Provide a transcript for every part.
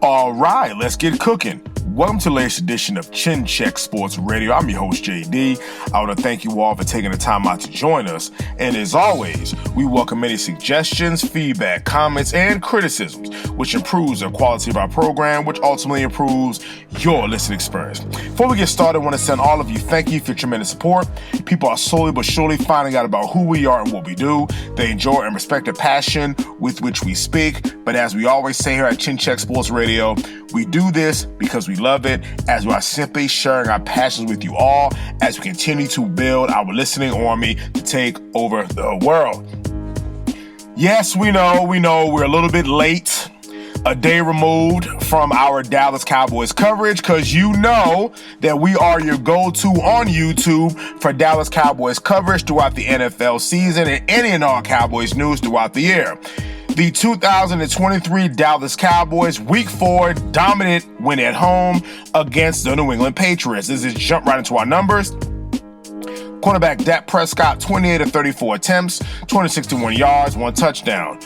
All right, let's get cooking. Welcome to the latest edition of Chin Check Sports Radio. I'm your host, JD. I want to thank you all for taking the time out to join us. And as always, we welcome any suggestions, feedback, comments, and criticisms, which improves the quality of our program, which ultimately improves your listening experience. Before we get started, I want to send all of you thank you for your tremendous support. People are slowly but surely finding out about who we are and what we do. They enjoy and respect the passion with which we speak. But as we always say here at Chin Check Sports Radio, we do this because we love it, as we are simply sharing our passions with you all as we continue to build our listening army to take over the world. Yes, we know we're a little bit late, a day removed from our Dallas Cowboys coverage, because you know that we are your go-to on YouTube for Dallas Cowboys coverage throughout the NFL season and any and all Cowboys news throughout the year. The 2023 Dallas Cowboys Week 4 dominant win at home against the New England Patriots. This is jump right into our numbers. Quarterback Dak Prescott, 28 of 34 attempts, 261 yards, 1 touchdown.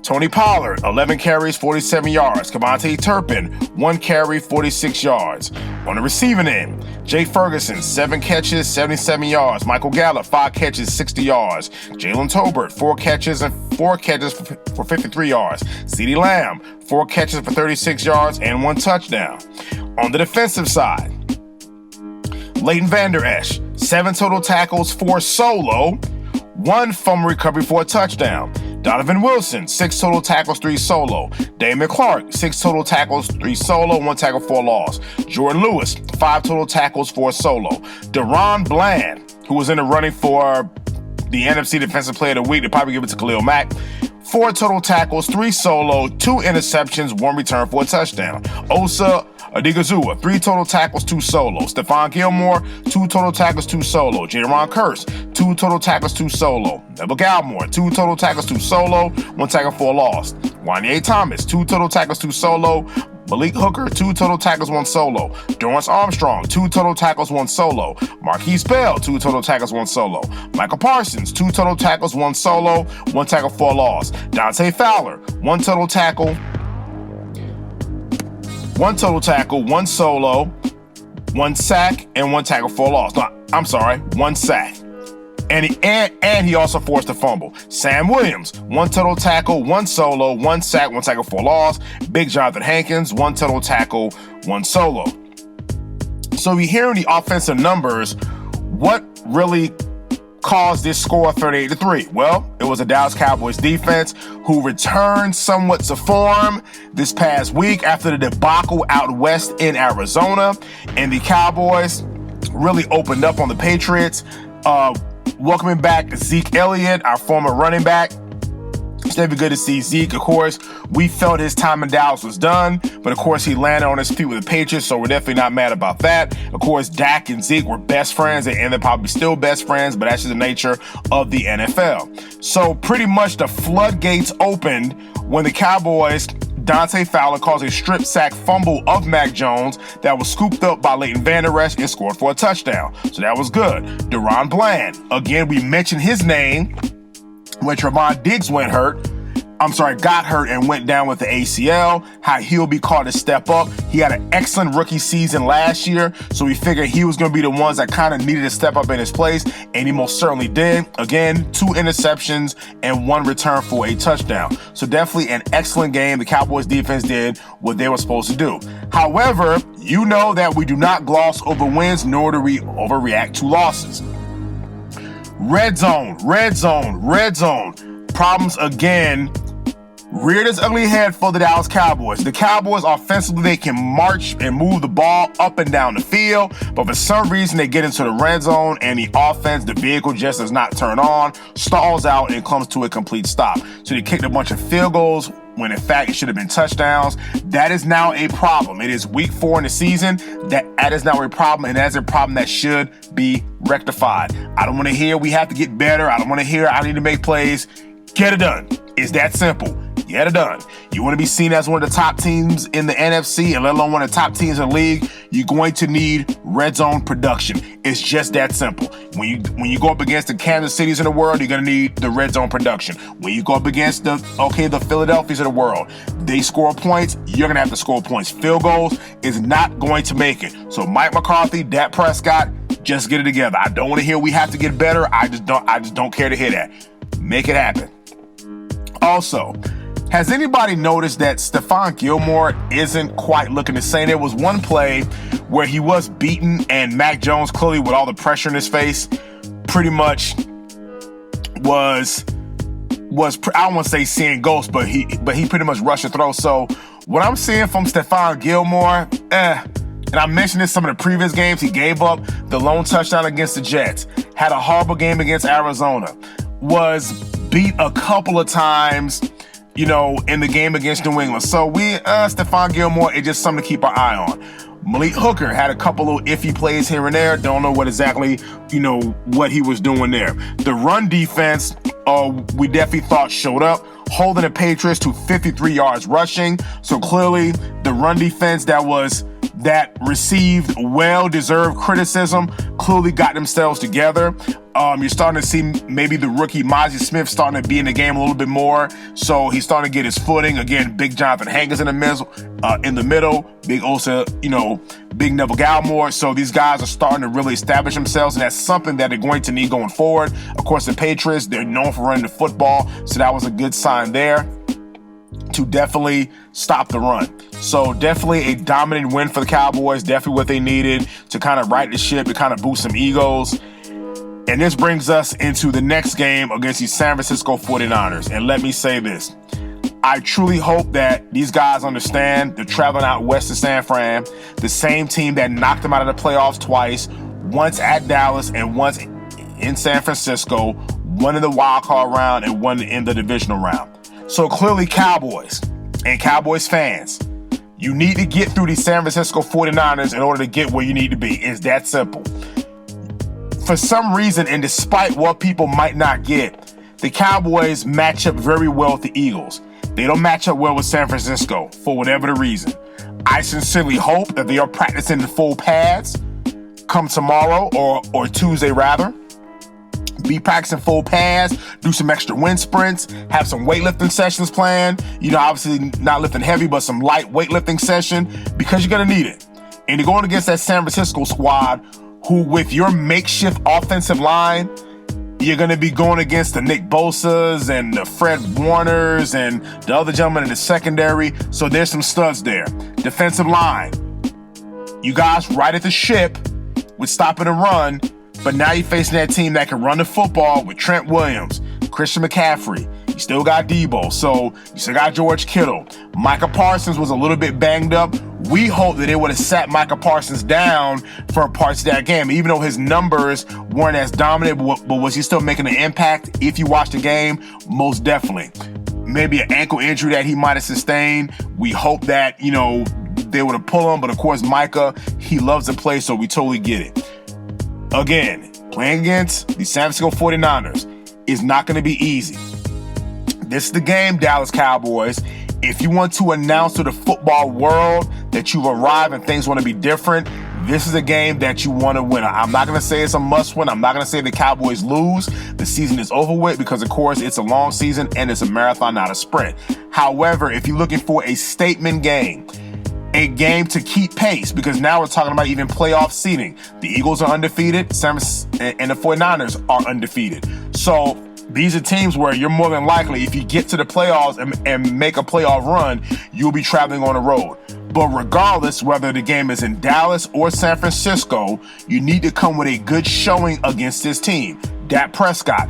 Tony Pollard, 11 carries, 47 yards. Kevontae Turpin, 1 carry, 46 yards. On the receiving end, Jay Ferguson, 7 catches, 77 yards. Michael Gallup, 5 catches, 60 yards. Jalen Tolbert, 4 catches for 53 yards. CeeDee Lamb, 4 catches for 36 yards and 1 touchdown. On the defensive side, Leighton Vander Esch, 7 total tackles, 4 solo, 1 fumble recovery for a touchdown. Donovan Wilson, 6 total tackles, 3 solo. Damon Clark, 6 total tackles, 3 solo, 1 tackle for a loss. Jordan Lewis, 5 total tackles, 4 solo. Deron Bland, who was in the running for the NFC Defensive Player of the Week, to probably give it to Khalil Mack, 4 total tackles, 3 solo, 2 interceptions, 1 return for a touchdown. Osa Odighizuwa, 3 total tackles, 2 solo. Stephon Gilmore, 2 total tackles, 2 solo. Jaron Kearse, 2 total tackles, 2 solo. Neville Gallimore, 2 total tackles, 2 solo, 1 tackle for a loss. Wanye Thomas, 2 total tackles, 2 solo. Malik Hooker, 2 total tackles, 1 solo. Dorrance Armstrong, 2 total tackles, 1 solo. Marquise Bell, 2 total tackles, 1 solo. Michael Parsons, 2 total tackles, 1 solo, 1 tackle for a loss. Dante Fowler, 1 total tackle, 1 solo, 1 sack, and 1 tackle for a loss. No, I'm sorry, 1 sack. And he also forced a fumble. Sam Williams, 1 total tackle, 1 solo, 1 sack, 1 tackle for a loss. Big Jonathan Hankins, 1 total tackle, 1 solo. So we hear in the offensive numbers, what really caused this score 38-3? Well, it was a Dallas Cowboys defense who returned somewhat to form this past week after the debacle out west in Arizona, and the Cowboys really opened up on the Patriots, welcoming back Zeke Elliott, our former running back. It's never good to see Zeke. Of course, we felt his time in Dallas was done, but of course he landed on his feet with the Patriots, so we're definitely not mad about that. Of course, Dak and Zeke were best friends, and they're probably still best friends, but that's just the nature of the NFL. So pretty much the floodgates opened when the Cowboys, Dante Fowler caused a strip sack fumble of Mac Jones that was scooped up by Leighton Vander Esch and scored for a touchdown. So that was good. Deron Bland, again, we mentioned his name when Trevon Diggs got hurt and went down with the ACL, how he'll be called to step up. He had an excellent rookie season last year, so we figured he was going to be the ones that kind of needed to step up in his place, and he most certainly did. Again, 2 interceptions and 1 return for a touchdown. So definitely an excellent game. The Cowboys defense did what they were supposed to do. However, you know that we do not gloss over wins, nor do we overreact to losses. Red zone. Problems again reared its ugly head for the Dallas Cowboys. The Cowboys, offensively, they can march and move the ball up and down the field, but for some reason, they get into the red zone, and the offense, the vehicle just does not turn on, stalls out, and comes to a complete stop. So they kicked a bunch of field goals when in fact it should have been touchdowns. That is now a problem. It is week 4 in the season. That is now a problem, and that's a problem that should be rectified. I don't want to hear we have to get better. I don't want to hear I need to make plays. Get it done. It's that simple. Get it done. You want to be seen as one of the top teams in the NFC, and let alone one of the top teams in the league, you're going to need red zone production. It's just that simple. When you go up against the Kansas Cities of the world, you're going to need the red zone production. When you go up against the Philadelphias of the world, they score points, you're going to have to score points. Field goals is not going to make it. So Mike McCarthy, Dak Prescott, just get it together. I don't want to hear we have to get better. I just don't care to hear that. Make it happen. Also, has anybody noticed that Stephon Gilmore isn't quite looking the same? There was one play where he was beaten, and Mac Jones, clearly with all the pressure in his face, pretty much was I don't want to say seeing ghosts, but he pretty much rushed the throw. So what I'm seeing from Stephon Gilmore, and I mentioned this some of the previous games, he gave up the lone touchdown against the Jets, had a horrible game against Arizona, was beat a couple of times, in the game against New England. So Stephon Gilmore is just something to keep our eye on. Malik Hooker had a couple of iffy plays here and there. Don't know what exactly, what he was doing there. The run defense, we definitely thought showed up, holding the Patriots to 53 yards rushing. So clearly the run defense that received well-deserved criticism clearly got themselves together. You're starting to see maybe the rookie Mozzie Smith starting to be in the game a little bit more. So he's starting to get his footing. Again, big Jonathan Hankins in the middle, big Osa, big Neville Gallimore. So these guys are starting to really establish themselves, and that's something that they're going to need going forward. Of course, the Patriots, they're known for running the football, so that was a good sign there to definitely stop the run. So definitely a dominant win for the Cowboys, definitely what they needed to kind of right the ship, to kind of boost some egos. And this brings us into the next game against the San Francisco 49ers. And let me say this. I truly hope that these guys understand they're traveling out west to San Fran, the same team that knocked them out of the playoffs twice, once at Dallas and once in San Francisco, one in the wild card round and one in the divisional round. So clearly Cowboys and Cowboys fans, you need to get through the San Francisco 49ers in order to get where you need to be. It's that simple. For some reason, and despite what people might not get, the Cowboys match up very well with the Eagles. They don't match up well with San Francisco for whatever the reason. I sincerely hope that they are practicing the full pads come tomorrow or Tuesday rather. Be practicing full pads, do some extra wind sprints, have some weightlifting sessions planned. Obviously not lifting heavy, but some light weightlifting session, because you're going to need it. And you're going against that San Francisco squad who, with your makeshift offensive line, you're going to be going against the Nick Bosas and the Fred Warners and the other gentleman in the secondary. So there's some studs there. Defensive line, you guys right at the ship with stopping the run, but now you're facing that team that can run the football with Trent Williams, Christian McCaffrey. You still got Debo, so you still got George Kittle. Micah Parsons was a little bit banged up. We hope that they would have sat Micah Parsons down for parts of that game, even though his numbers weren't as dominant, but was he still making an impact? If you watch the game, most definitely. Maybe an ankle injury that he might have sustained. We hope that, they would have pulled him, but of course, Micah, he loves to play, so we totally get it. Again, playing against the San Francisco 49ers is not going to be easy. This is the game, Dallas Cowboys. If you want to announce to the football world that you've arrived and things want to be different, this is a game that you want to win. I'm not going to say it's a must win. I'm not going to say the Cowboys lose. The season is over with because, of course, it's a long season and it's a marathon, not a sprint. However, if you're looking for a statement game, a game to keep pace, because now we're talking about even playoff seeding. The Eagles are undefeated, and the 49ers are undefeated. So these are teams where you're more than likely, if you get to the playoffs and make a playoff run, you'll be traveling on the road. But regardless, whether the game is in Dallas or San Francisco, you need to come with a good showing against this team. Dak Prescott,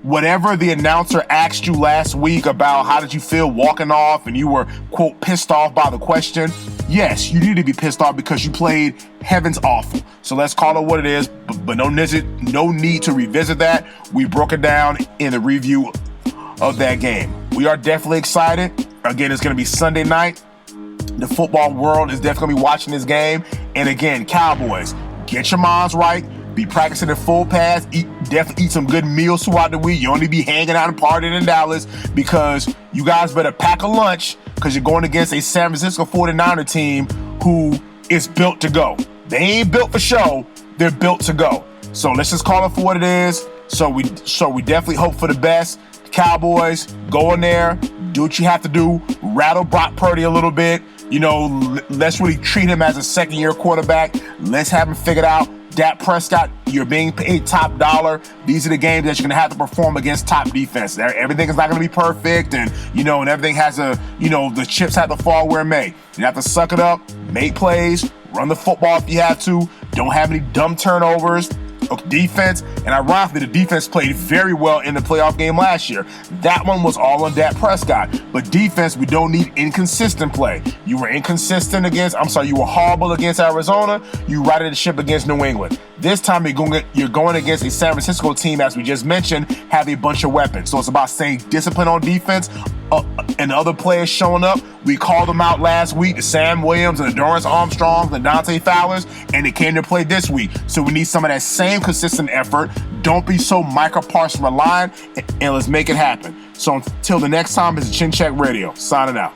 whatever the announcer asked you last week about how did you feel walking off and you were, quote, pissed off by the question, yes, you need to be pissed off because you played heavens awful. So let's call it what it is, but no need to revisit that. We broke it down in the review of that game. We are definitely excited. Again, it's going to be Sunday night. The football world is definitely going to be watching this game. And again, Cowboys, get your minds right. Be practicing at full pads. Definitely eat some good meals throughout the week. You only be hanging out and partying in Dallas, because you guys better pack a lunch, because you're going against a San Francisco 49er team who is built to go. They ain't built for show. They're built to go. So let's just call it for what it is. So we definitely hope for the best. Cowboys, go in there, do what you have to do, rattle Brock Purdy a little bit. Let's really treat him as a second-year quarterback. Let's have him figured out. Dak Prescott, you're being paid top dollar. These are the games that you're going to have to perform against top defense. Everything is not going to be perfect, and everything has the chips have to fall where it may. You have to suck it up, make plays, run the football if you have to. Don't have any dumb turnovers. Defense, and ironically, the defense played very well in the playoff game last year. That one was all on Dak Prescott. But defense, we don't need inconsistent play. You were you were horrible against Arizona. You righted the ship against New England. This time you're going against a San Francisco team, as we just mentioned, have a bunch of weapons. So it's about staying disciplined on defense, and the other players showing up. We called them out last week, the Sam Williams and the Dorrance Armstrongs and Dante Fowlers, and they came to play this week. So we need some of that same consistent effort. Don't be so Micah Parsons reliant, and let's make it happen. So until the next time, it's Chin Check Radio, signing out.